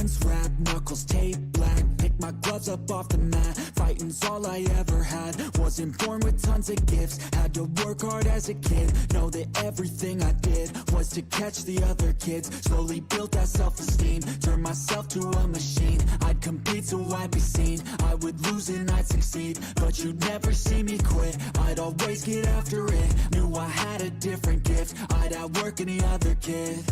hands wrapped, knuckles taped black. Pick my gloves up off the mat. Fighting's all I ever had. Wasn't born with tons of gifts. Had to work hard as a kid. Know that everything I did was to catch the other kids. Slowly built that self-esteem. Turned myself to a machine. I'd compete so I'd be seen. I would lose and I'd succeed, but you'd never see me quit. I'd always get after it. Knew I had a different gift. I'd outwork any other kid.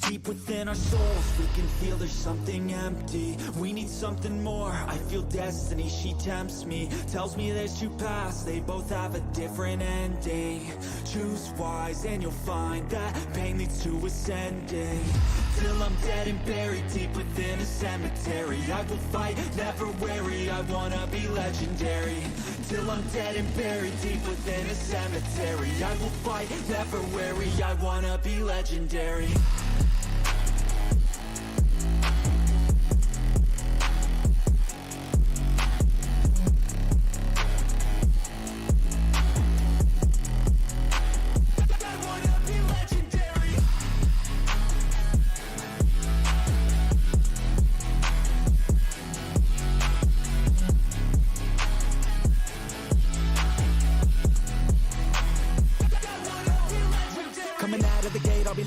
Deep within our souls, we can feel there's something empty. We need something more. I feel destiny, she tempts me. Tells me there's two paths, they both have a different ending. Choose wise and you'll find that pain leads to ascending. Till I'm dead and buried deep within a cemetery, I will fight, never weary, I wanna be legendary. Till I'm dead and buried deep within a cemetery, I will fight, never weary, I wanna be legendary.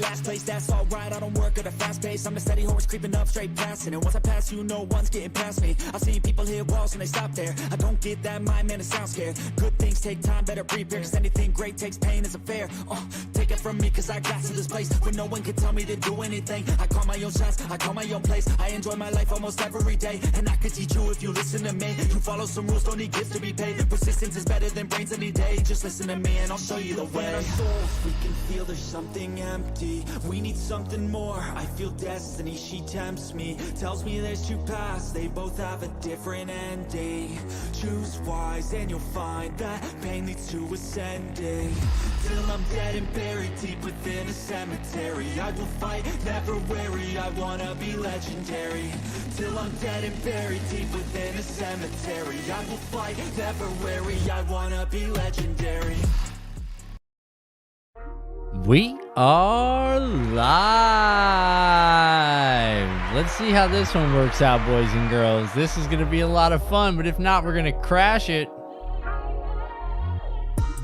Last place, that's alright, I don't work at a fast pace. I'm a steady horse creeping up straight past it. And once I pass you, no one's getting past me. I've seen people hit walls and they stop there. I don't get that mind, man, it sounds scared. Good things take time, better prepare, cause anything great takes pain as a fair. Take it from me, cause I got to this place where no one can tell me to do anything. I call my own shots, I call my own place. I enjoy my life almost every day. And I could teach you if you listen to me. You follow some rules, don't need gifts to be paid. Persistence is better than brains any day. Just listen to me and I'll show you the way. In our souls, we can feel there's something empty. We need something more. I feel destiny, she tempts me. Tells me there's two paths, they both have a different ending. Choose wise and you'll find that pain leads to ascending. Till I'm dead and buried deep within a cemetery, I will fight, never weary, I wanna be legendary. Till I'm dead and buried deep within a cemetery, I will fight, never weary, I wanna be legendary. We are live. Let's see how this one works out, boys and girls. This is going to be a lot of fun, but if not, we're going to crash it.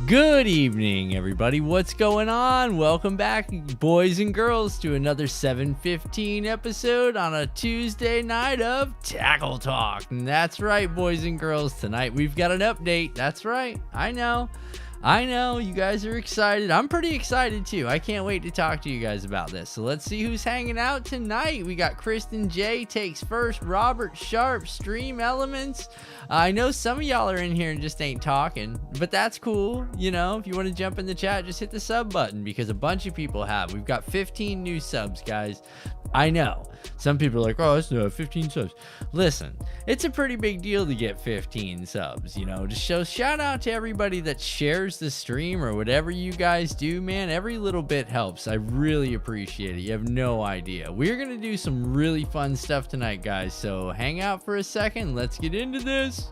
Good evening, everybody. What's going on? Welcome back, boys and girls, to another 7:15 episode on a Tuesday night of Tackle Talk. And that's right, boys and girls. Tonight we've got an update. That's right. I know, you guys are excited. I'm pretty excited too. I can't wait to talk to you guys about this. So let's see who's hanging out tonight. We got Kristen J takes first, Robert Sharp, Stream Elements. I know some of y'all are in here and just ain't talking, but that's cool. You know, if you want to jump in the chat, just hit the sub button because a bunch of people have. We've got 15 new subs, guys. I know some people are like, oh, that's 15 subs. Listen, it's a pretty big deal to get 15 subs, you know. Just shout out to everybody that shares the stream or whatever you guys do, man. Every little bit helps. I really appreciate it. You have no idea. We're gonna do some really fun stuff tonight, guys, so hang out for a second. Let's get into this.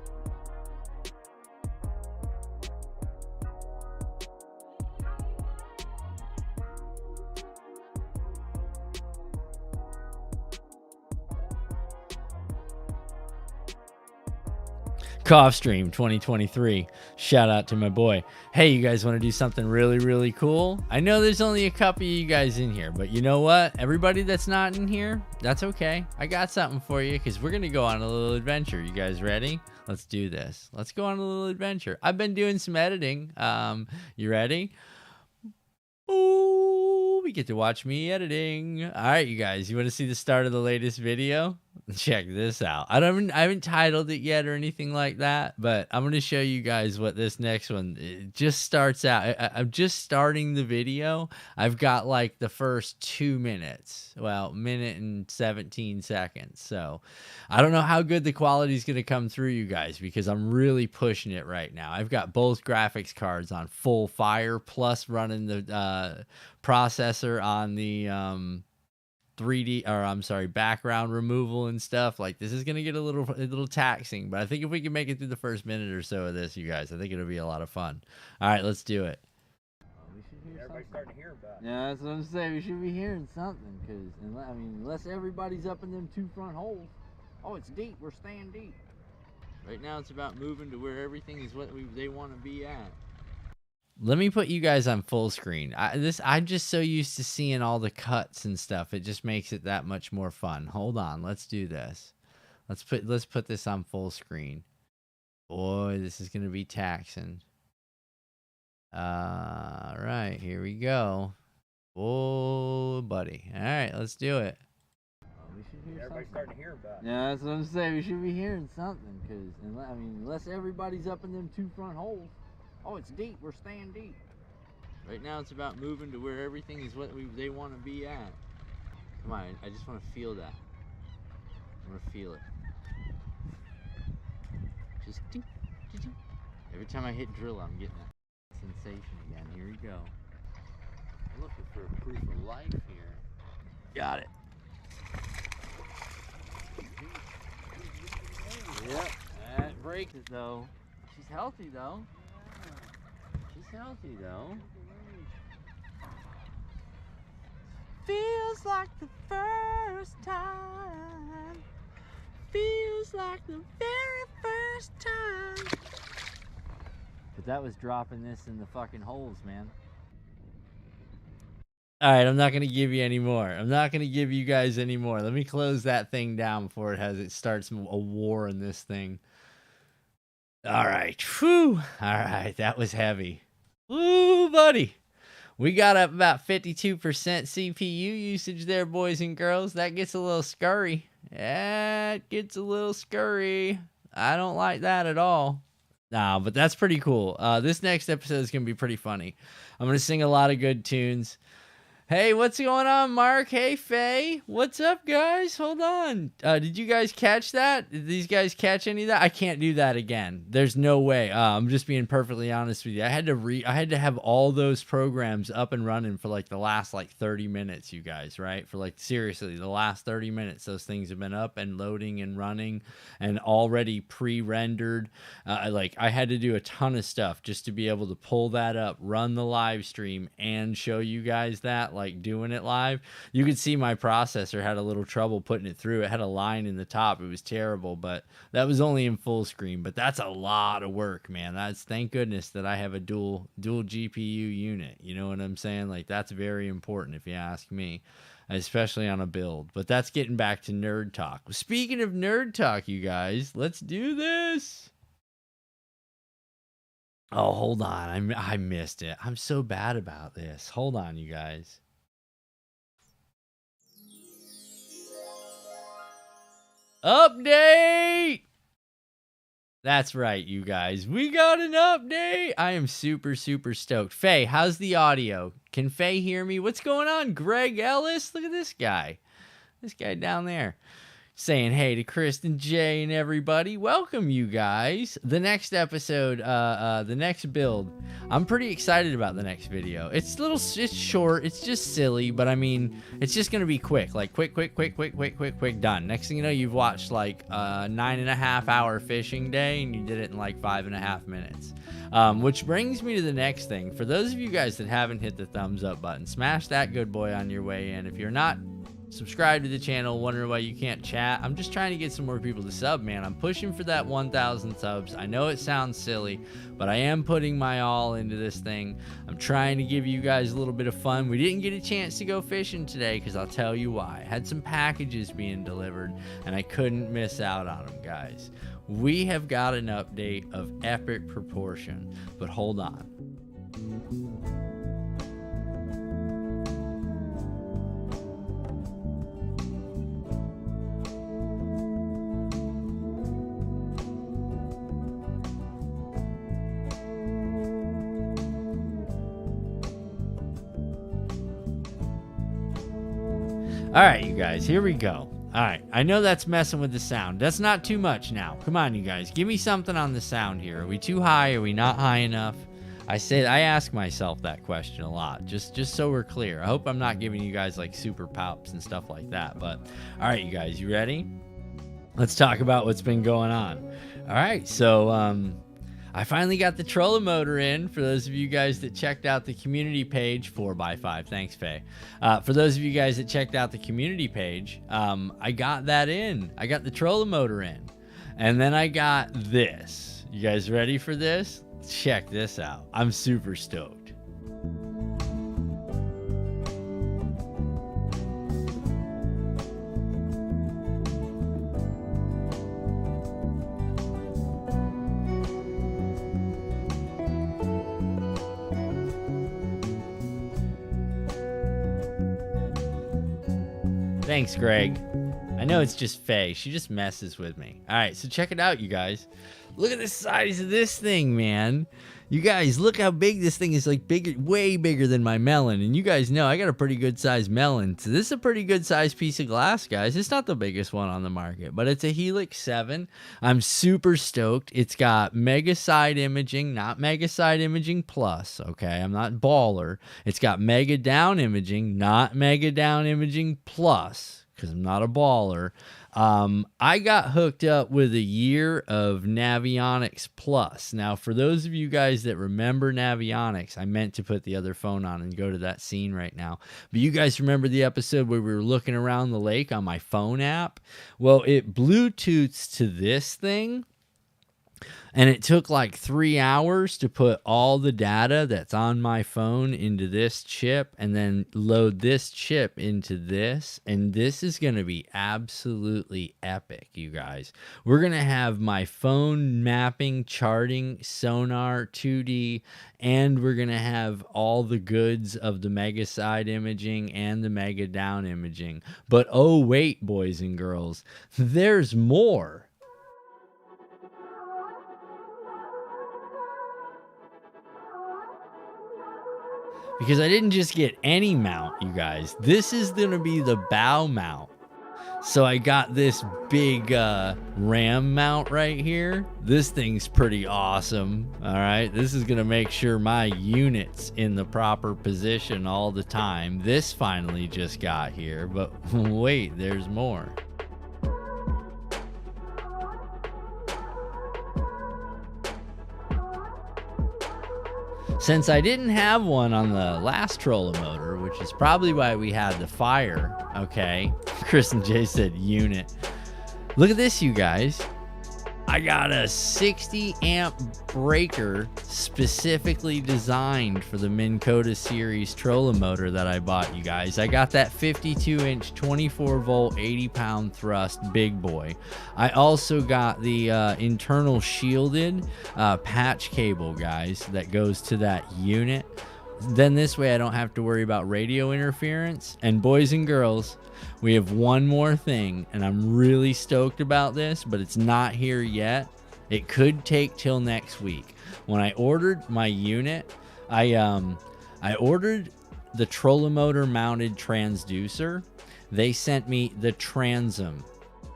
Cough Stream 2023. Shout out to my boy. Hey, you guys want to do something really cool? I know there's only a couple of you guys in here, but you know what? Everybody that's not in here, that's okay. I got something for you because we're going to go on a little adventure. You guys ready? Let's do this. Let's go on a little adventure. I've been doing some editing. You ready? Ooh, we get to watch me editing. All right, you guys, you want to see the start of the latest video? Check this out. I haven't titled it yet or anything like that, but I'm going to show you guys what this next one, it just starts out. I'm just starting the video. I've got like the first 2 minutes. Well, minute and 17 seconds. So I don't know how good the quality is going to come through, you guys, because I'm really pushing it right now. I've got both graphics cards on full fire, plus running the processor on the 3D, or I'm sorry, background removal and stuff. Like, this is gonna get a little taxing, but I think if we can make it through the first minute or so of this, you guys, I think it'll be a lot of fun. All right, let's do it. Everybody's starting to hear about it. Yeah, that's what I'm saying. We should be hearing something, because I mean, unless everybody's up in them 2 front holes. Oh, it's deep. We're staying deep. Right now, it's about moving to where everything is what they want to be at. Let me put you guys on full screen. I'm just so used to seeing all the cuts and stuff. It just makes it that much more fun. Hold on, let's do this. Let's put this on full screen. Boy, this is gonna be taxing. All right, here we go. Oh, buddy. All right, let's do it. We should hear Everybody's starting to hear about it. Yeah, that's what I'm saying. We should be hearing something, because I mean, unless everybody's up in them 2 front holes. Oh, it's deep. We're staying deep. Right now, it's about moving to where everything is what they want to be at. Come on, I just want to feel that. I want to feel it. Just ding, ding, ding. Every time I hit drill, I'm getting that sensation again. Here we go. I'm looking for a proof of life here. Got it. Yep, that breaks it though. She's healthy though. She's healthy though. Feels like the first time. Feels like the very first time. But that was dropping this in the fucking holes, man. All right, I'm not going to give you any more. I'm not going to give you guys any more. Let me close that thing down before it starts a war in this thing. All right. Whew. All right, that was heavy. Woo, buddy. We got up about 52% CPU usage there, boys and girls. That gets a little scurry. That gets a little scurry. I don't like that at all. Nah, but that's pretty cool. This next episode is going to be pretty funny. I'm going to sing a lot of good tunes. Hey, what's going on, Mark? Hey, Faye. What's up, guys? Hold on. Did you guys catch that? Did these guys catch any of that? I can't do that again. There's no way. I'm just being perfectly honest with you. I had to have all those programs up and running for like the last 30 minutes, you guys, right? For seriously, the last 30 minutes, those things have been up and loading and running and already pre-rendered. I had to do a ton of stuff just to be able to pull that up, run the live stream, and show you guys that. Doing it live, you could see my processor had a little trouble putting it through. It had a line in the top. It was terrible, but that was only in full screen. But that's a lot of work, man. Thank goodness that I have a dual GPU unit. You know what I'm saying? That's very important if you ask me, especially on a build. But that's getting back to nerd talk. Speaking of nerd talk, you guys, let's do this. Oh, hold on. I missed it. I'm so bad about this. Hold on, you guys. Update! That's right, you guys. We got an update. I am super, super stoked. Faye, how's the audio? Can Faye hear me? What's going on? Greg Ellis? Look at this guy. This guy down there. Saying hey to Kristen, Jay, and everybody. Welcome, you guys. The next episode, the next build. I'm pretty excited about the next video. It's short. It's just silly, but I mean, it's just gonna be quick. Quick, done. Next thing you know, you've watched a 9.5 hour fishing day, and you did it in 5.5 minutes. Which brings me to the next thing. For those of you guys that haven't hit the thumbs up button, smash that good boy on your way in. If you're not subscribe to the channel, wondering why you can't chat, I'm just trying to get some more people to sub, man. I'm pushing for that 1,000 subs. I know it sounds silly, but I am putting my all into this thing. I'm trying to give you guys a little bit of fun. We didn't get a chance to go fishing today because I'll tell you why. I had some packages being delivered and I couldn't miss out on them, guys. We have got an update of epic proportion, but hold on. All right, you guys, here we go. All right, I know that's messing with the sound. That's not too much now. Come on, you guys. Give me something on the sound here. Are we too high? Are we not high enough? I ask myself that question a lot, just so we're clear. I hope I'm not giving you guys super pops and stuff like that. But all right, you guys, you ready? Let's talk about what's been going on. All right, so I finally got the trolling motor in. For those of you guys that checked out the community page, 4x5, thanks Faye. For those of you guys that checked out the community page, I got that in. I got the trolling motor in. And then I got this. You guys ready for this? Check this out. I'm super stoked. Thanks, Greg. I know it's just Faye. She just messes with me. All right, so check it out, you guys. Look at the size of this thing, man. You guys, look how big this thing is. Like bigger, way bigger than my melon. And you guys know I got a pretty good sized melon. So this is a pretty good sized piece of glass, guys. It's not the biggest one on the market, but it's a Helix 7. I'm super stoked. It's got mega side imaging, not mega side imaging plus. Okay, I'm not baller. It's got mega down imaging, not mega down imaging plus, because I'm not a baller. I got hooked up with a year of Navionics Plus. Now, for those of you guys that remember Navionics, I meant to put the other phone on and go to that scene right now. But you guys remember the episode where we were looking around the lake on my phone app? Well, it Bluetooths to this thing. And it took like 3 hours to put all the data that's on my phone into this chip and then load this chip into this. And this is going to be absolutely epic, you guys. We're going to have my phone mapping, charting, sonar, 2D, and we're going to have all the goods of the mega side imaging and the mega down imaging. But oh, wait, boys and girls, there's more. Because I didn't just get any mount, you guys. This is going to be the bow mount. So I got this big RAM mount right here. This thing's pretty awesome. All right. This is going to make sure my unit's in the proper position all the time. This finally just got here. But wait, there's more. Since I didn't have one on the last trolling motor, which is probably why we had the fire, okay? Chris and Jay said unit. Look at this, you guys. I got a 60 amp breaker specifically designed for the Minn Kota series trolling motor that I bought, you guys. I got that 52 inch 24 volt 80 pound thrust big boy. I also got the internal shielded patch cable, guys, that goes to that unit. Then this way I don't have to worry about radio interference. And boys and girls, we have one more thing, and I'm really stoked about this, but it's not here yet. It could take till next week. When I ordered my unit, I ordered the trolling motor mounted transducer. They sent me the transom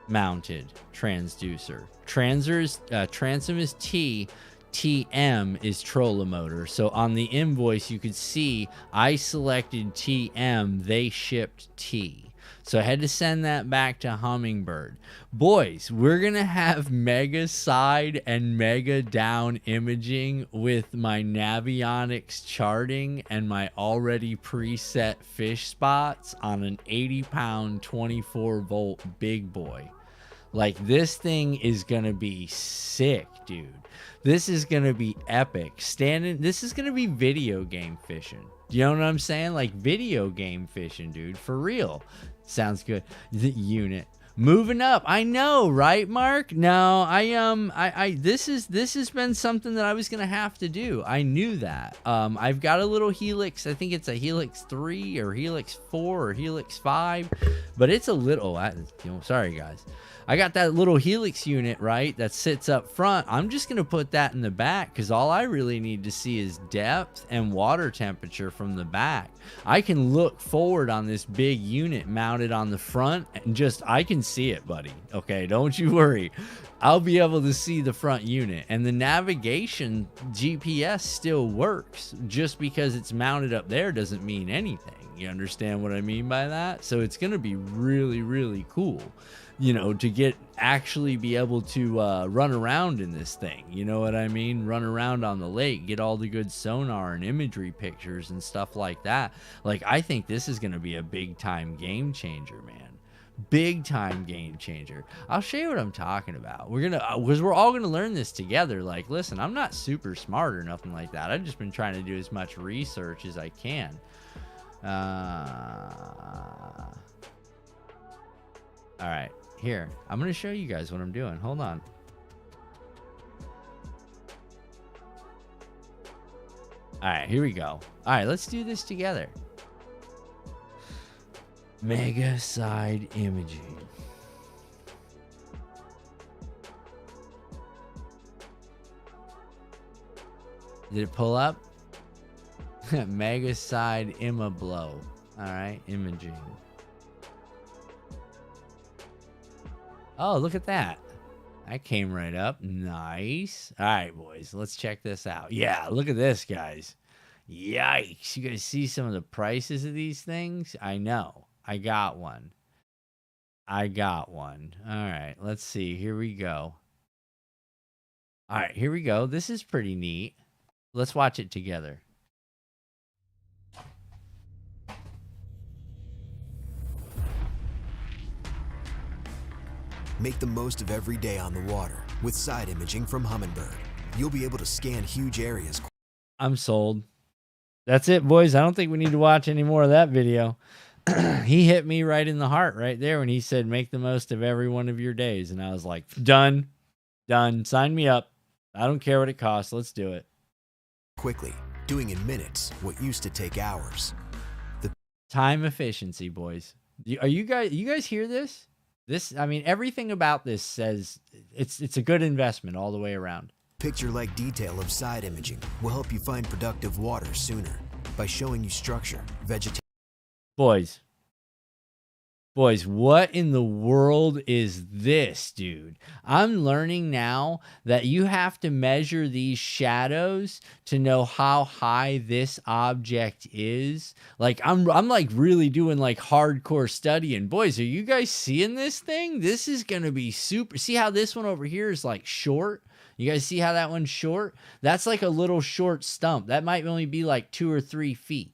mounted transducer. Transom is T. TM is trolling motor. So on the invoice, you could see I selected TM, they shipped T. So I had to send that back to Humminbird. Boys, we're going to have mega side and mega down imaging with my Navionics charting and my already preset fish spots on an 80 pound 24 volt big boy. Like, this thing is going to be sick, dude. This is going to be epic. This is going to be video game fishing. Do you know what I'm saying? Like video game fishing, dude. For real. Sounds good. The unit. Moving up. I know, right, Mark? No, this has been something that I was going to have to do. I knew that. I've got a little Helix. I think it's a Helix 3 or Helix 4 or Helix 5, but it's a little, sorry guys. I got that little Helix unit, right, that sits up front. I'm just going to put that in the back because all I really need to see is depth and water temperature from the back. I can look forward on this big unit mounted on the front and I can see it, buddy. Okay, don't you worry. I'll be able to see the front unit, and the navigation GPS still works. Just because it's mounted up there doesn't mean anything. You understand what I mean by that? So it's going to be really, really cool. to get actually be able to run around in this thing. You know what I mean? Run around on the lake, get all the good sonar and imagery pictures and stuff like that. Like, I think this is going to be a big time game changer, man. Big time game changer. I'll show you what I'm talking about. Because we're all gonna learn this together. Like, listen, I'm not super smart or nothing like that. I've just been trying to do as much research as I can. All right, here, I'm gonna show you guys what I'm doing. Hold on. All right, here we go. All right, let's do this together. Mega side imaging. Did it pull up? Mega side Imablow. All right, imaging. Oh, look at that. That came right up. Nice. All right, boys, let's check this out. Yeah, look at this, guys. Yikes. You guys see some of the prices of these things? I know. I got one. All right, let's see. Here we go. All right, here we go. This is pretty neat. Let's watch it together. Make the most of every day on the water with side imaging from Humminbird. You'll be able to scan huge areas. I'm sold. That's it, boys. I don't think we need to watch any more of that video. He hit me right in the heart right there when he said, make the most of every one of your days. And I was like, done. Sign me up. I don't care what it costs. Let's do it. Quickly, doing in minutes what used to take hours. The time efficiency, boys. Are you guys hear this? I mean, everything about this says it's a good investment all the way around. Picture-like detail of side imaging will help you find productive water sooner by showing you structure, vegetation. Boys, what in the world is this, dude? I'm learning now that you have to measure these shadows to know how high this object is. Like, I'm like really doing like hardcore studying. Boys, are you guys seeing this thing? This is going to be super. See how this one over here is like short? You guys see how that one's short? That's like a little short stump. That might only be like 2 or 3 feet.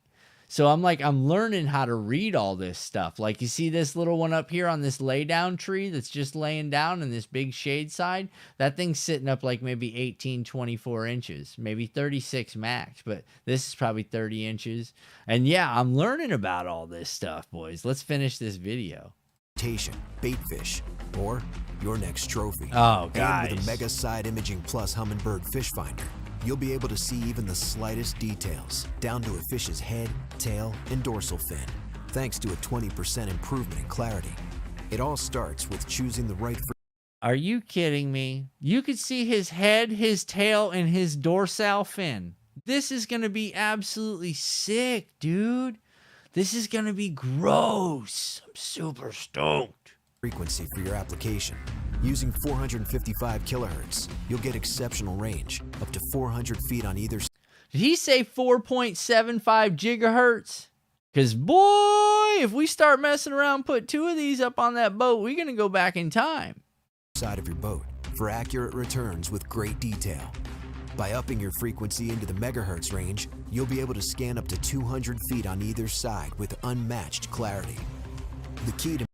So I'm learning how to read all this stuff. Like, you see this little one up here on this laydown tree that's just laying down in this big shade side? That thing's sitting up like maybe 18, 24 inches, maybe 36 max, but this is probably 30 inches. And yeah, I'm learning about all this stuff, boys. Let's finish this video. Bait fish, or your next trophy. Oh, guys. And with a Mega Side Imaging Plus Humminbird Fish Finder, you'll be able to see even the slightest details, down to a fish's head, tail, and dorsal fin, thanks to a 20% improvement in clarity. It all starts with choosing the right Are you kidding me? You could see his head, his tail, and his dorsal fin. This is going to be absolutely sick, dude. This is going to be gross. I'm super stoked. frequency for your application. Using 455 kilohertz, you'll get exceptional range, up to 400 feet on either side. Did he say 4.75 gigahertz? Because, boy, if we start messing around, put 2 of these up on that boat, we're going to go back in time. Side of your boat for accurate returns with great detail. By upping your frequency into the megahertz range, you'll be able to scan up to 200 feet on either side with unmatched clarity. The key to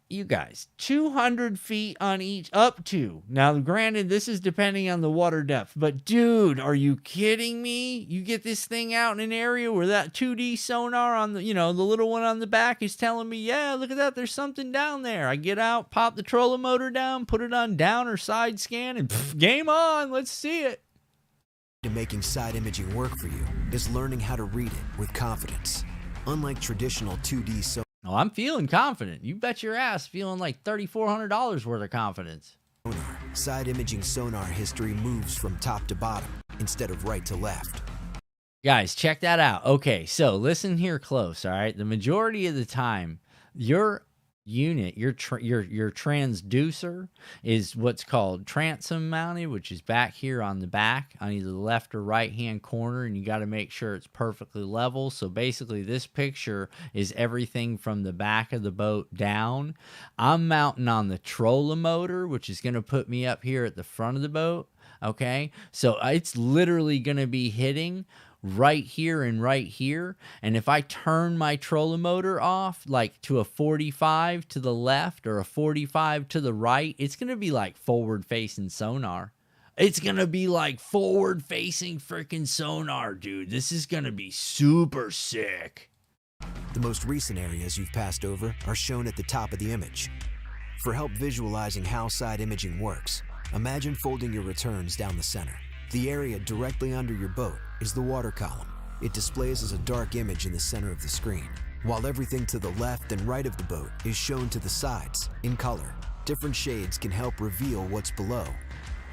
You guys, 200 feet on each, up to. Now, granted, this is depending on the water depth, but dude, are you kidding me? You get this thing out in an area where that 2D sonar on the, the little one on the back is telling me, yeah, look at that, there's something down there. I get out, pop the trolling motor down, put it on down or side scan, and game on, let's see it. to making side imaging work for you is learning how to read it with confidence. Unlike traditional 2D sonar, Oh, I'm feeling confident. You bet your ass feeling like $3,400 worth of confidence. side imaging sonar history moves from top to bottom instead of right to left. Guys, check that out. Okay, so listen here close, all right? The majority of the time, your unit, your transducer is what's called transom mounted, which is back here on the back on either the left or right hand corner, and you got to make sure it's perfectly level. So basically this picture is everything from the back of the boat down. I'm mounting on the trolling motor, which is going to put me up here at the front of the boat. Okay, so it's literally going to be hitting right here and right here. And if I turn my trolling motor off, like to a 45 to the left or a 45 to the right, it's going to be like forward facing sonar. It's going to be like forward facing freaking sonar, dude. This is going to be super sick. The most recent areas you've passed over are shown at the top of the image. For help visualizing how side imaging works, imagine folding your returns down the center. The area directly under your boat is the water column. It displays as a dark image in the center of the screen, while everything to the left and right of the boat is shown to the sides in color. Different shades can help reveal what's below.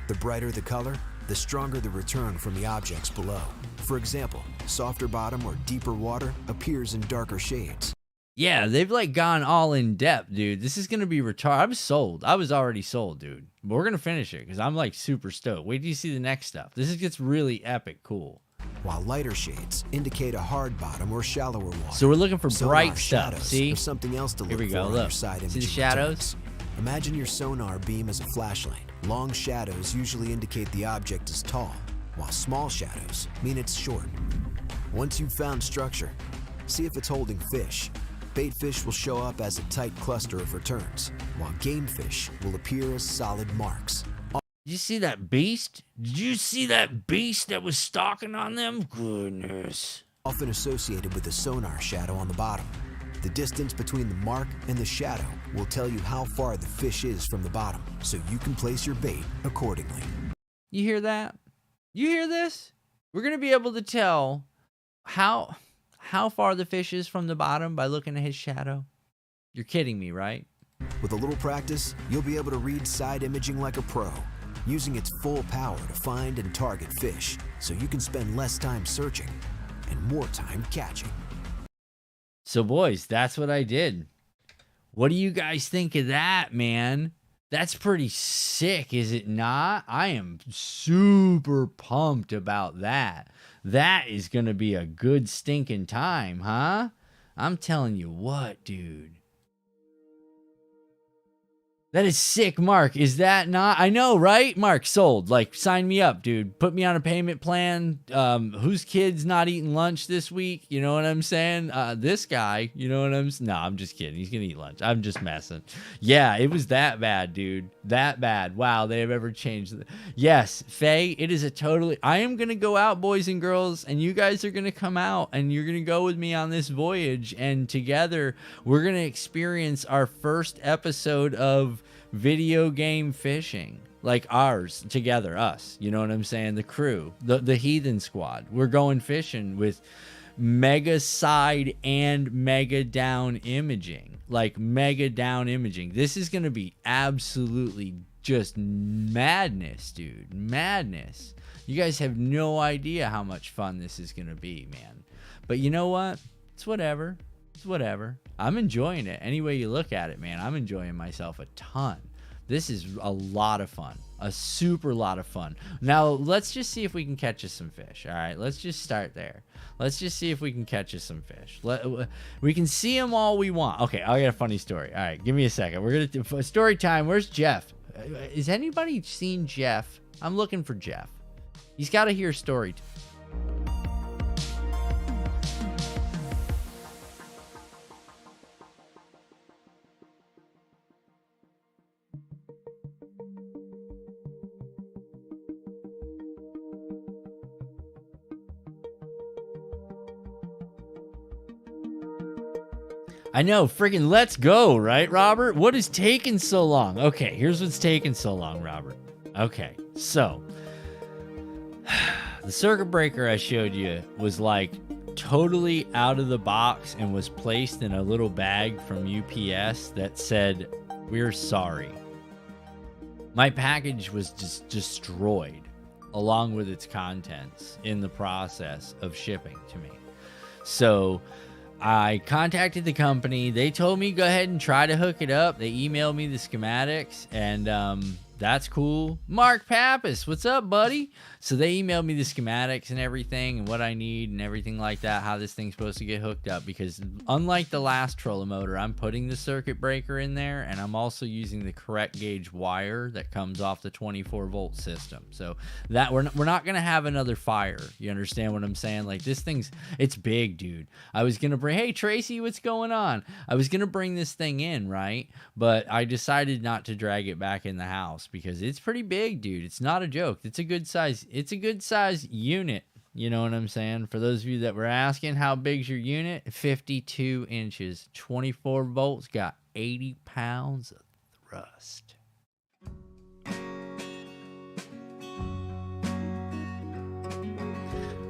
The brighter the color, the stronger the return from the objects below. For example, softer bottom or deeper water appears in darker shades. Yeah, they've like gone all in depth, dude. This is going to be retarded. I was sold. I was already sold, dude. But we're going to finish it because I'm like super stoked. Wait till you see the next stuff. This gets really epic cool. While lighter shades indicate a hard bottom or shallower water. So we're looking for Sonar bright stuff. shadows See? or something else to Here look we go. for on Look. your side See the imaging shadows? returns. Imagine your sonar beam as a flashlight. Long shadows usually indicate the object is tall, while small shadows mean it's short. Once you've found structure, see if it's holding fish. Bait fish will show up as a tight cluster of returns, while game fish will appear as solid marks. Did you see that beast? Did you see that beast that was stalking on them? Goodness. Often associated with a sonar shadow on the bottom. The distance between the mark and the shadow will tell you how far the fish is from the bottom, so you can place your bait accordingly. You hear that? You hear this? We're going to be able to tell how far the fish is from the bottom by looking at his shadow. You're kidding me, right? With a little practice, you'll be able to read side imaging like a pro, using its full power to find and target fish, so you can spend less time searching and more time catching. So boys, that's what I did. What do you guys think of that, man? That's pretty sick, is it not? I am super pumped about that. That is going to be a good stinking time, huh? I'm telling you what, dude. That is sick, Mark. Is that not? I know, right? Mark, sold. Like, sign me up, dude. Put me on a payment plan. Whose kid's not eating lunch this week? You know what I'm saying? This guy, you know what I'm saying? No, I'm just kidding. He's going to eat lunch. I'm just messing. Yeah, it was that bad, dude. That bad. Wow, they have ever changed. Yes, Faye, it is a totally... I am going to go out, boys and girls, and you guys are going to come out, and you're going to go with me on this voyage, and together, we're going to experience our first episode of video game fishing, like ours together, us, you know what I'm saying? The crew, the Heathen Squad. We're going fishing with mega side and mega down imaging, like mega down imaging. This is going to be absolutely just madness, dude. Madness. You guys have no idea how much fun this is going to be, man. But you know what? It's whatever. It's whatever. I'm enjoying it. Any way you look at it, man, I'm enjoying myself a ton. This is a lot of fun. A super lot of fun. Now, let's just see if we can catch us some fish. All right, let's just start there. Let's just see if we can catch us some fish. We can see them all we want. Okay, I got a funny story. All right, give me a second. We're going to do story time. Where's Jeff? Has anybody seen Jeff? I'm looking for Jeff. He's got to hear story time. I know, friggin' let's go, right, Robert? What is taking so long? Okay, here's what's taking so long, Robert. Okay, so the circuit breaker I showed you was like totally out of the box and was placed in a little bag from UPS that said, "We're sorry." My package was just destroyed along with its contents in the process of shipping to me. So I contacted the company. They told me go ahead and try to hook it up. They emailed me the schematics, and that's cool. Mark Pappas, what's up, buddy? So they emailed me the schematics and everything and what I need and everything like that, how this thing's supposed to get hooked up, because unlike the last trolling motor, I'm putting the circuit breaker in there, and I'm also using the correct gauge wire that comes off the 24-volt system. So that we're not going to have another fire. You understand what I'm saying? Like, this thing's, it's big, dude. I was going to bring, hey, Tracy, what's going on? I was going to bring this thing in, right? But I decided not to drag it back in the house because it's pretty big, dude. It's not a joke. It's a good size unit. You know what I'm saying? For those of you that were asking, how big's your unit? 52 inches, 24 volts, got 80 pounds of thrust.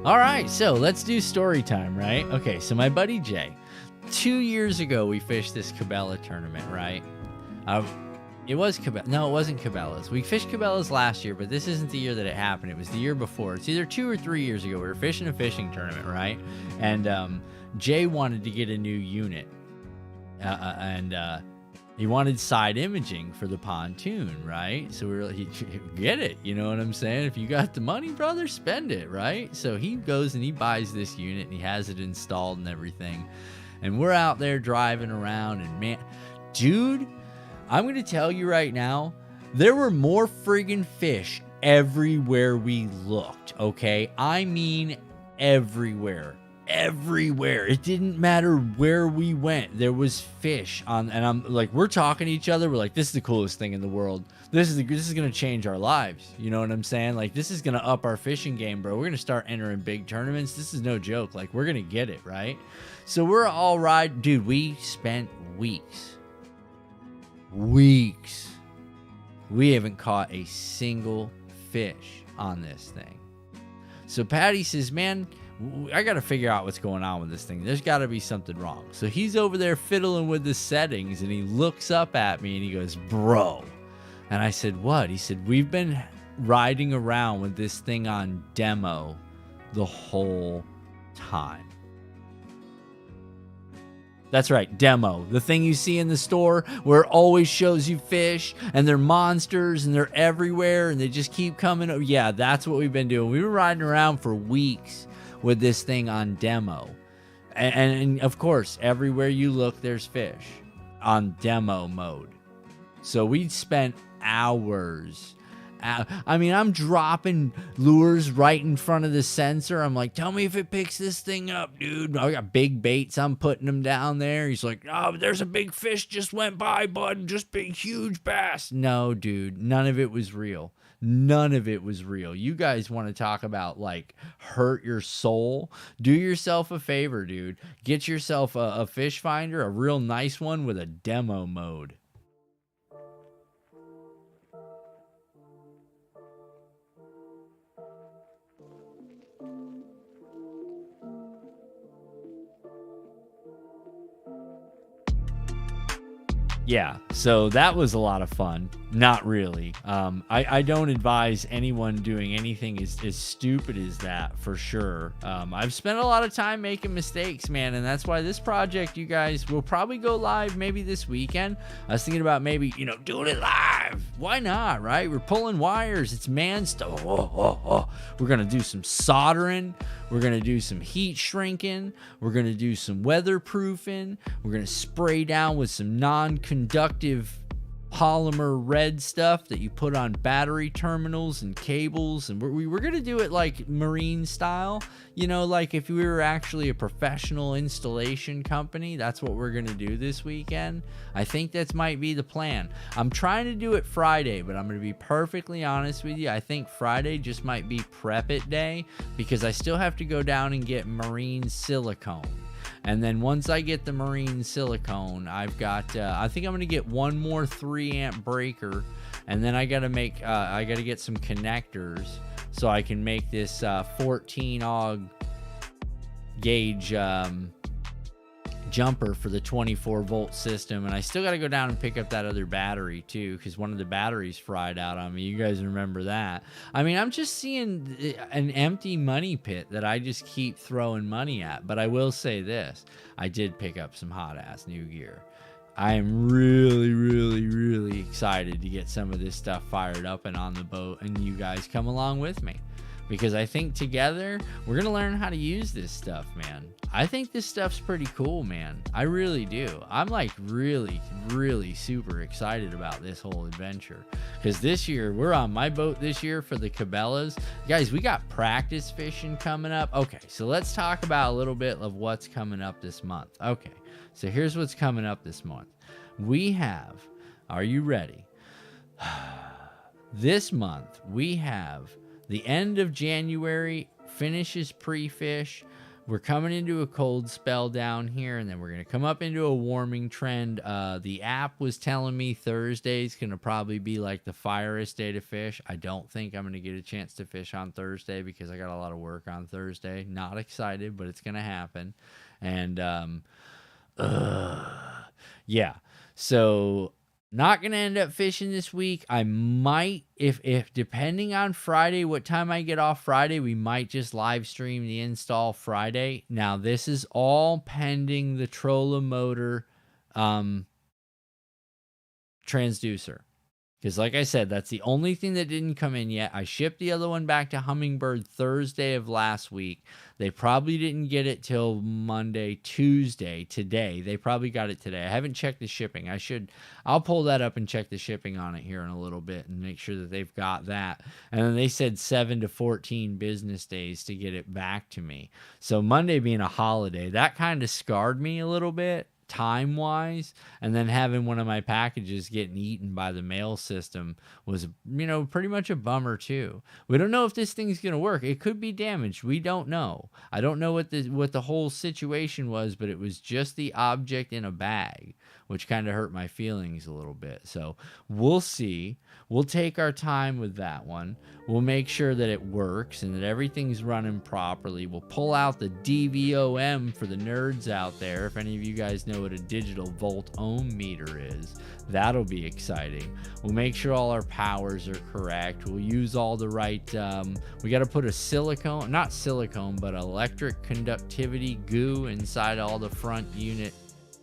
All right, so let's do story time, right? Okay, so my buddy Jay, 2 years ago, we fished this Cabela tournament, right? It was Cabela. No, it wasn't Cabela's. We fished Cabela's last year, but this isn't the year that it happened. It was the year before. It's either 2 or 3 years ago. We were fishing a fishing tournament, right? And Jay wanted to get a new unit. He wanted side imaging for the pontoon, right? So we were like, get it. You know what I'm saying? If you got the money, brother, spend it, right? So he goes and he buys this unit and he has it installed and everything. And we're out there driving around, and man, dude, I'm going to tell you right now, there were more friggin' fish everywhere we looked, okay? I mean everywhere. Everywhere. It didn't matter where we went. There was fish on, and I'm like, we're talking to each other. We're like, this is the coolest thing in the world. This is going to change our lives. You know what I'm saying? Like, this is going to up our fishing game, bro. We're going to start entering big tournaments. This is no joke. Like, we're going to get it, right? So we're all right. Dude, we spent weeks. We haven't caught a single fish on this thing. So Patty says, man, I got to figure out what's going on with this thing. There's got to be something wrong. So he's over there fiddling with the settings, and he looks up at me and he goes, bro. And I said, what? He said, we've been riding around with this thing on demo the whole time. That's right, demo. The thing you see in the store where it always shows you fish and they're monsters and they're everywhere and they just keep coming. Yeah, that's what we've been doing. We were riding around for weeks with this thing on demo. And of course, everywhere you look, there's fish on demo mode. So we spent hours. I mean, I'm dropping lures right in front of the sensor. I'm like, tell me if it picks this thing up, dude. I got big baits. I'm putting them down there. He's like, oh, there's a big fish just went by, bud. Just big, huge bass. No, dude. None of it was real. None of it was real. You guys want to talk about, like, hurt your soul? Do yourself a favor, dude. Get yourself a fish finder, a real nice one with a demo mode. Yeah, so that was a lot of fun. Not really. I don't advise anyone doing anything as stupid as that, for sure. I've spent a lot of time making mistakes, man, and that's why this project, you guys, will probably go live maybe this weekend. I was thinking about maybe, doing it live. Why not, right? We're pulling wires. It's man stuff. We're going to do some soldering. We're going to do some heat shrinking. We're going to do some weatherproofing. We're going to spray down with some non-conductive polymer red stuff that you put on battery terminals and cables, and we're gonna do it like marine style, like if we were actually a professional installation company. That's what we're gonna do this weekend. I think that might be the plan. I'm trying to do it Friday, but I'm gonna be perfectly honest with you. I think Friday just might be prep it day, because I still have to go down and get marine silicone. And then once I get the marine silicone, I've got, I think I'm going to get one more 3-amp breaker. And then I got to get some connectors so I can make this 14 AUG gauge jumper for the 24 volt system, and I still got to go down and pick up that other battery too, because one of the batteries fried out on me. You guys remember that? I mean, I'm just seeing an empty money pit that I just keep throwing money at. But I will say this, I did pick up some hot ass new gear. I am really, really, really excited to get some of this stuff fired up and on the boat, and you guys come along with me, because I think together we're going to learn how to use this stuff, man. I think this stuff's pretty cool, man. I really do. I'm like really, really super excited about this whole adventure, because this year we're on my boat this year for the Cabela's. Guys, we got practice fishing coming up. Okay, so let's talk about a little bit of what's coming up this month. Okay, so here's what's coming up this month. We have, are you ready? This month we have the end of January finishes pre-fish. We're coming into a cold spell down here, and then we're going to come up into a warming trend. The app was telling me Thursday's going to probably be like the fireest day to fish. I don't think I'm going to get a chance to fish on Thursday because I got a lot of work on Thursday. Not excited, but it's going to happen. And yeah, so not going to end up fishing this week. I might, if depending on Friday, what time I get off Friday, we might just live stream the install Friday. Now, this is all pending the Trolla motor transducer. Because like I said, that's the only thing that didn't come in yet. I shipped the other one back to Humminbird Thursday of last week. They probably didn't get it till Monday, Tuesday, today. They probably got it today. I haven't checked the shipping. I'll pull that up and check the shipping on it here in a little bit and make sure that they've got that. And then they said 7 to 14 business days to get it back to me. So Monday being a holiday, that kind of scarred me a little bit time wise, and then having one of my packages getting eaten by the mail system was, pretty much a bummer too. We don't know if this thing's gonna work. It could be damaged. We don't know. I don't know what the whole situation was, but it was just the object in a bag, which kind of hurt my feelings a little bit. So we'll see. We'll take our time with that one. We'll make sure that it works and that everything's running properly. We'll pull out the DVOM for the nerds out there. If any of you guys know what a digital volt ohm meter is, that'll be exciting. We'll make sure all our powers are correct. We'll use all the right, we got to put a not silicone, but electric conductivity goo inside all the front unit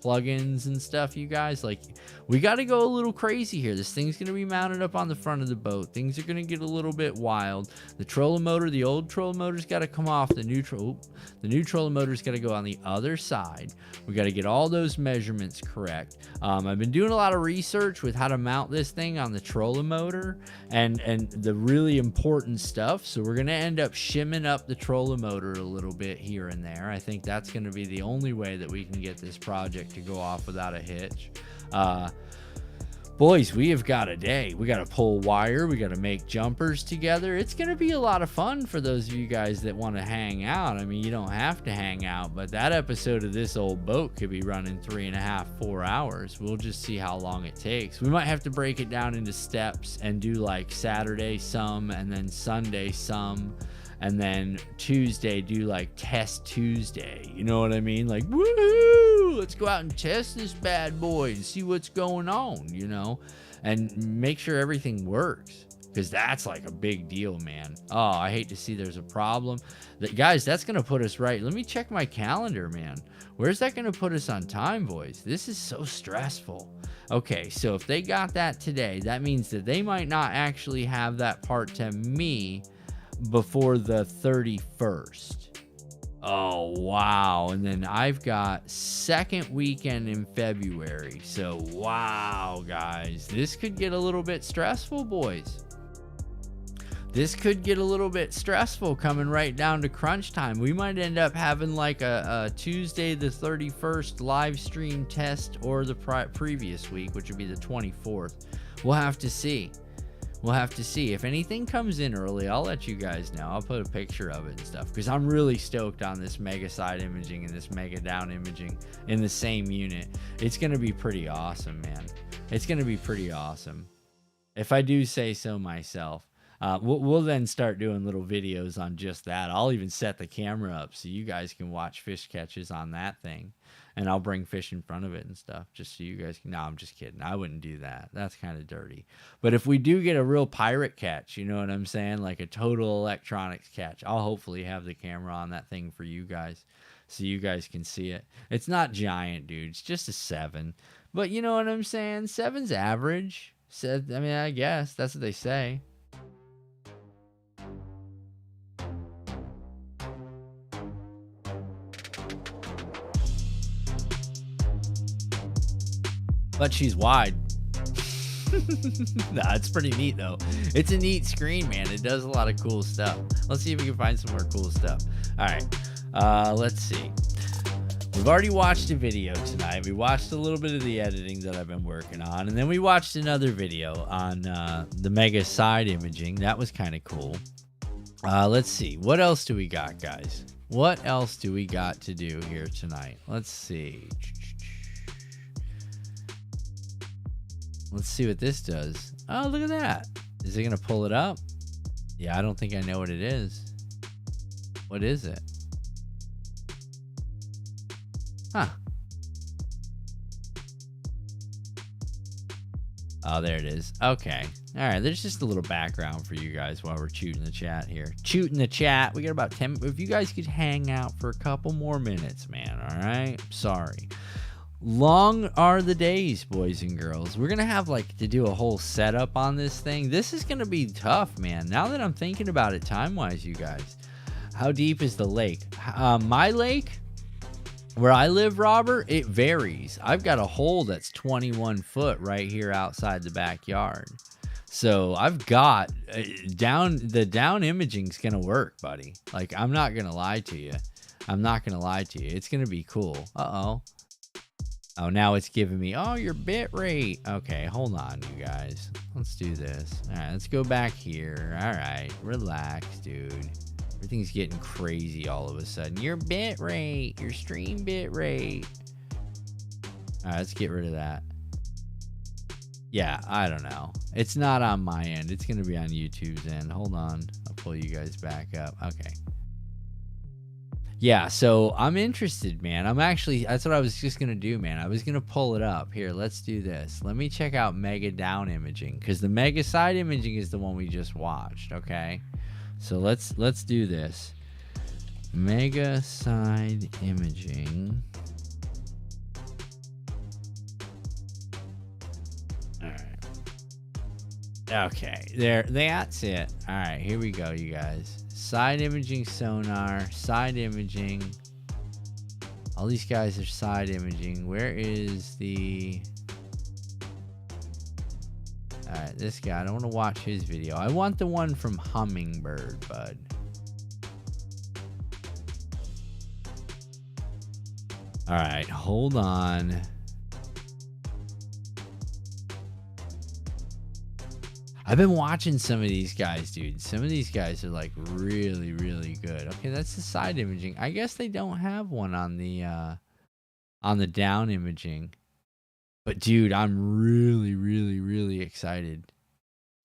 plugins and stuff, you guys. Like, we got to go a little crazy here. This thing's going to be mounted up on the front of the boat. Things are going to get a little bit wild. The Trolla motor, the old Trolla motor's got to come off. The new Trolla motor's got to go on the other side. We got to get all those measurements correct. I've been doing a lot of research with how to mount this thing on the Trolla motor and the really important stuff. So we're going to end up shimming up the Trolla motor a little bit here and there. I think that's going to be the only way that we can get this project to go off without a hitch. Boys, we have got a day. We got to pull wire. We got to make jumpers together. It's going to be a lot of fun for those of you guys that want to hang out. I mean, you don't have to hang out, but that episode of This Old Boat could be running 3.5, 4 hours. We'll just see how long it takes. We might have to break it down into steps and do like Saturday some, and then Sunday some, and then Tuesday do like Test Tuesday. You know what I mean? Like, woohoo! Let's go out and test this bad boy and see what's going on, and make sure everything works, because that's like a big deal, man. Oh, I hate to see there's a problem. Guys, that's going to put us right. Let me check my calendar, man. Where's that going to put us on time, boys? This is so stressful. Okay, so if they got that today, that means that they might not actually have that part to me before the 31st. Oh, wow. And then I've got second weekend in February. So, wow, guys. This could get a little bit stressful, boys. This could get a little bit stressful coming right down to crunch time. We might end up having like a Tuesday the 31st live stream test, or the previous week, which would be the 24th. We'll have to see. We'll have to see. If anything comes in early, I'll let you guys know. I'll put a picture of it and stuff, because I'm really stoked on this mega side imaging and this mega down imaging in the same unit. It's going to be pretty awesome, man. It's going to be pretty awesome, if I do say so myself. We'll then start doing little videos on just that. I'll even set the camera up so you guys can watch fish catches on that thing. and I'll bring fish in front of it and stuff just so you guys can. No, I'm just kidding. I wouldn't do that. That's kind of dirty. But if we do get a real pirate catch, you know what I'm saying? Like a total electronics catch, I'll hopefully have the camera on that thing for you guys so you guys can see it. It's not giant, dude. It's just a 7. But you know what I'm saying? 7's average. I mean, I guess that's what they say. But she's wide. Nah, it's pretty neat though. It's a neat screen, man. It does a lot of cool stuff. Let's see if we can find some more cool stuff. All right, let's see. We've already watched a video tonight. We watched a little bit of the editing that I've been working on, and then we watched another video on the Mega side imaging. That was kind of cool. Let's see. What else do we got, guys? What else do we got to do here tonight? Let's see. Let's see what this does. Oh, look at that. Is it going to pull it up? Yeah, I don't think I know what it is. What is it? Huh. Oh, there it is. Okay. All right. There's just a little background for you guys while we're shooting the chat here. Shooting the chat. We got about 10. If you guys could hang out for a couple more minutes, man. All right. Sorry. Long are the days, boys and girls. We're going to have to do a whole setup on this thing. This is going to be tough, man. Now that I'm thinking about it time-wise, you guys. How deep is the lake? My lake, where I live, Robert, it varies. I've got a hole that's 21 foot right here outside the backyard. So I've got the down imaging's going to work, buddy. I'm not going to lie to you. It's going to be cool. Uh-oh. Oh, now it's giving me, your bit rate. Okay, hold on, you guys. Let's do this. All right, let's go back here. All right, relax, dude. Everything's getting crazy all of a sudden. Your bit rate, your stream bit rate. All right, let's get rid of that. Yeah, I don't know. It's not on my end. It's going to be on YouTube's end. Hold on. I'll pull you guys back up. Okay. Yeah, so I'm interested, man. That's what I was just going to do, man. I was going to pull it up. Here, let's do this. Let me check out Mega down imaging, because the Mega side imaging is the one we just watched, okay? So let's do this. Mega side imaging. All right. Okay, that's it. All right, here we go, you guys. Side imaging sonar, side imaging. All these guys are side imaging. Where is the... All right, this guy. I don't want to watch his video. I want the one from Humminbird, bud. All right, hold on. I've been watching some of these guys, dude. Some of these guys are really, really good. Okay, that's the side imaging. I guess they don't have one on the down imaging. But dude, I'm really, really, really excited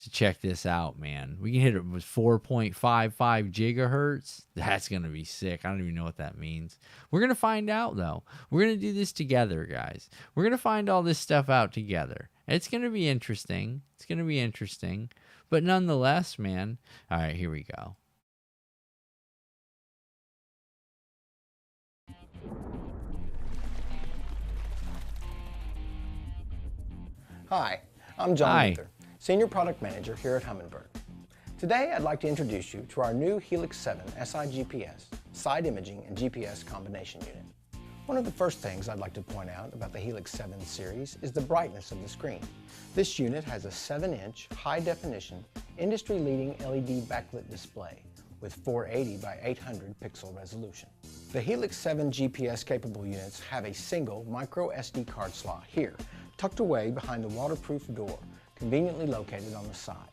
to check this out, man. We can hit it with 4.55 gigahertz. That's going to be sick. I don't even know what that means. We're going to find out, though. We're going to do this together, guys. We're going to find all this stuff out together. It's going to be interesting. It's going to be interesting. But nonetheless, man. All right, here we go. Hi, I'm John Luther, Senior Product Manager here at Humminbird. Today, I'd like to introduce you to our new Helix 7 SI-GPS, side imaging and GPS combination unit. One of the first things I'd like to point out about the Helix 7 series is the brightness of the screen. This unit has a 7-inch, high-definition, industry-leading LED backlit display with 480 by 800 pixel resolution. The Helix 7 GPS-capable units have a single micro SD card slot here, tucked away behind the waterproof door, conveniently located on the side.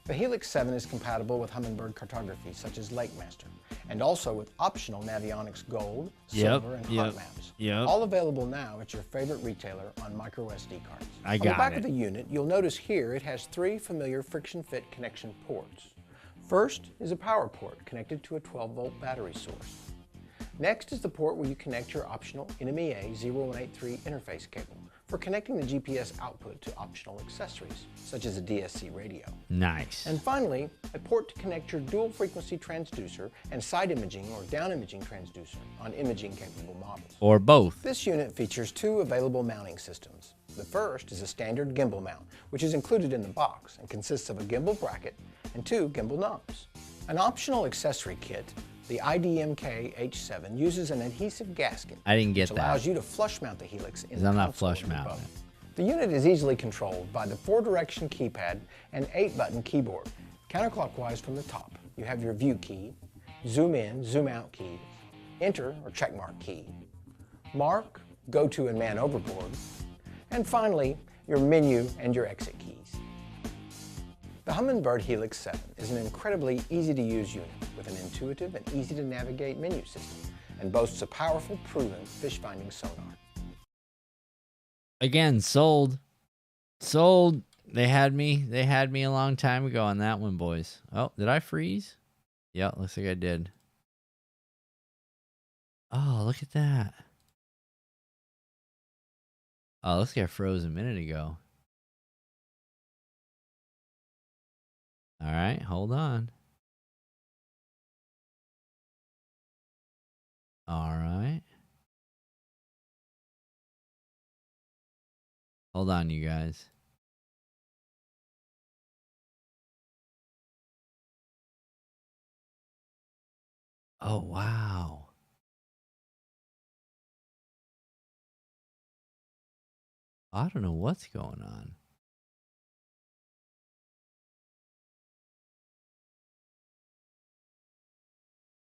The Helix 7 is compatible with Humminbird cartography such as LakeMaster, and also with optional Navionics Gold, Silver, and Hot Maps. All available now at your favorite retailer on micro SD cards. On the back of the unit, you'll notice here it has 3 familiar friction-fit connection ports. First is a power port connected to a 12-volt battery source. Next is the port where you connect your optional NMEA 0183 interface cable for connecting the GPS output to optional accessories, such as a DSC radio. Nice. And finally, a port to connect your dual frequency transducer and side imaging or down imaging transducer on imaging capable models. Or both. This unit features two available mounting systems. The first is a standard gimbal mount, which is included in the box and consists of a gimbal bracket and two gimbal knobs. An optional accessory kit, the IDMK H7, uses an adhesive gasket I didn't get which that. allows you to flush mount the Helix in the I'm not console flush of your mounting boat. it. The unit is easily controlled by the 4-direction keypad and 8-button keyboard. Counterclockwise from the top, you have your view key, zoom in, zoom out key, enter or checkmark key, mark, go to and man overboard, and finally, your menu and your exit keys. The Humminbird Helix 7 is an incredibly easy-to-use unit with an intuitive and easy-to-navigate menu system and boasts a powerful, proven fish-finding sonar. Again, sold. Sold. They had me a long time ago on that one, boys. Oh, did I freeze? Yeah, looks like I did. Oh, look at that. Oh, looks like I froze a minute ago. All right, hold on. All right. Hold on, you guys. Oh, wow. I don't know what's going on.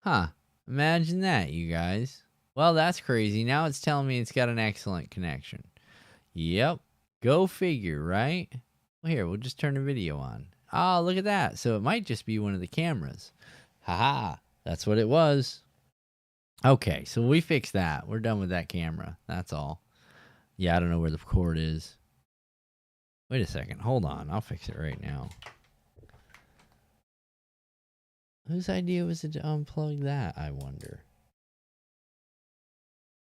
Huh. Imagine that, you guys. Well, that's crazy. Now it's telling me it's got an excellent connection. Yep. Go figure, right? Well, here, we'll just turn the video on. Oh, look at that. So it might just be one of the cameras. Haha. That's what it was. Okay, so we fixed that. We're done with that camera. That's all. Yeah, I don't know where the cord is. Wait a second. Hold on. I'll fix it right now. Whose idea was it to unplug that, I wonder?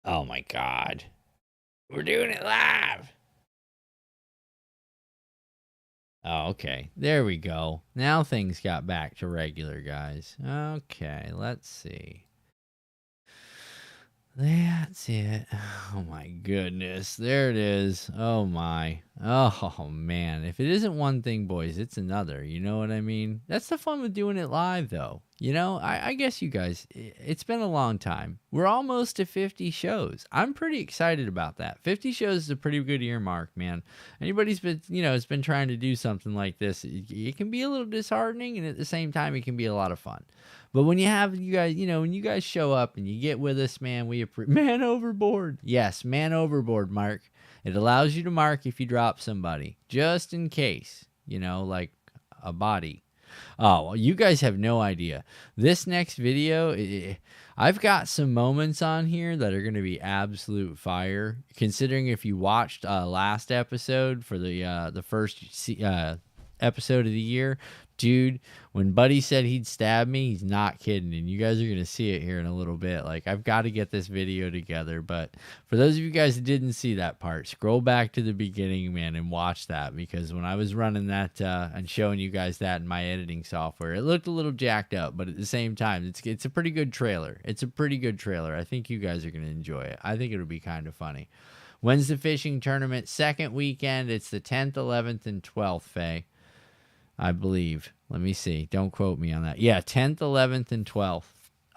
Oh my God. We're doing it live. Oh, okay. There we go. Now things got back to regular, guys. Okay, let's see. That's it. Oh my goodness. There it is. Oh my. Oh man. If it isn't one thing, boys, it's another. You know what I mean? That's the fun with doing it live, though. You know, I guess you guys, it's been a long time. We're almost to 50 shows. I'm pretty excited about that. 50 shows is a pretty good year mark, man. Anybody's been, has been trying to do something like this, it can be a little disheartening, and at the same time, it can be a lot of fun. But when you have you guys, when you guys show up and you get with us, man, man overboard. Yes, man overboard, Mark. It allows you to mark if you drop somebody, just in case, like a body. Oh, well, you guys have no idea. This next video, I've got some moments on here that are going to be absolute fire. Considering if you watched last episode for the first episode of the year, dude, when Buddy said he'd stab me, he's not kidding, and you guys are going to see it here in a little bit. Like, I've got to get this video together, but for those of you guys that didn't see that part, scroll back to the beginning, man, and watch that, because when I was running that and showing you guys that in my editing software, it looked a little jacked up, but at the same time, it's a pretty good trailer. It's a pretty good trailer. I think you guys are going to enjoy it. I think it'll be kind of funny. When's the fishing tournament? Second weekend. It's the 10th, 11th, and 12th, Faye. I believe. Let me see. Don't quote me on that. Yeah, 10th, 11th, and 12th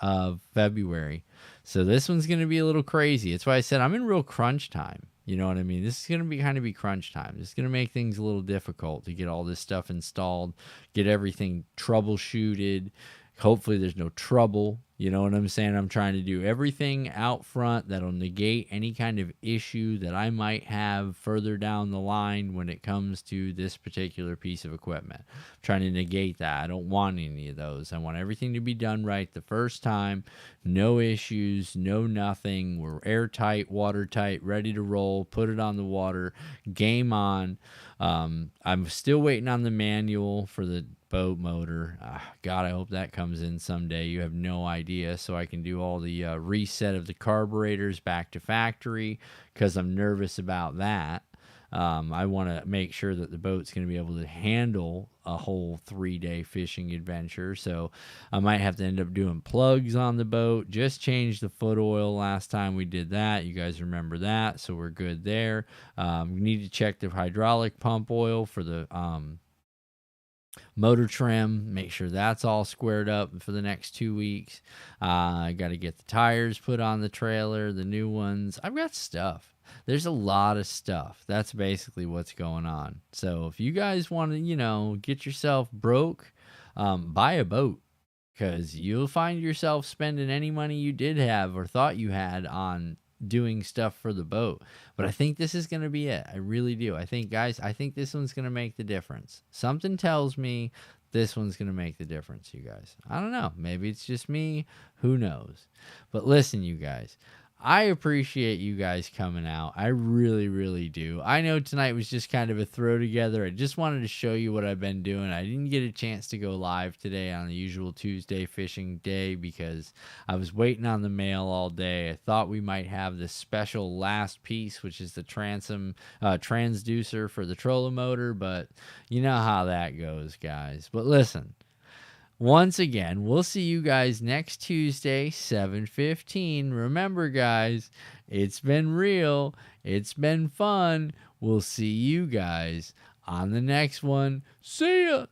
of February. So this one's going to be a little crazy. That's why I said I'm in real crunch time. You know what I mean? This is going to be kind of crunch time. It's going to make things a little difficult to get all this stuff installed, get everything troubleshooted. Hopefully there's no trouble. You know what I'm saying? I'm trying to do everything out front that'll negate any kind of issue that I might have further down the line when it comes to this particular piece of equipment. I'm trying to negate that. I don't want any of those. I want everything to be done right the first time. No issues, no nothing. We're airtight, watertight, ready to roll. Put it on the water. Game on. I'm still waiting on the manual for the boat motor. God, I hope that comes in someday. You have no idea. So I can do all the reset of the carburetors back to factory, because I'm nervous about that. I want to make sure that the boat's going to be able to handle a whole 3-day fishing adventure. So I might have to end up doing plugs on the boat. Just changed the foot oil last time we did that. You guys remember that. So we're good there. We need to check the hydraulic pump oil for the motor trim, make sure that's all squared up for the next 2 weeks. I got to get the tires put on the trailer, the new ones. I've got stuff. There's a lot of stuff. That's basically what's going on. So if you guys want to, get yourself broke, buy a boat, because you'll find yourself spending any money you did have or thought you had on doing stuff for the boat. But I think this is going to be it. I really do. I think this one's going to make the difference. Something tells me this one's going to make the difference, you guys. I don't know. Maybe it's just me. Who knows? But listen, you guys, I appreciate you guys coming out. I really, really do. I know tonight was just kind of a throw together. I just wanted to show you what I've been doing. I didn't get a chance to go live today on the usual Tuesday fishing day because I was waiting on the mail all day. I thought we might have this special last piece, which is the transducer for the trolling motor, but you know how that goes, guys. But listen, once again, we'll see you guys next Tuesday, 7:15. Remember, guys, it's been real. It's been fun. We'll see you guys on the next one. See ya!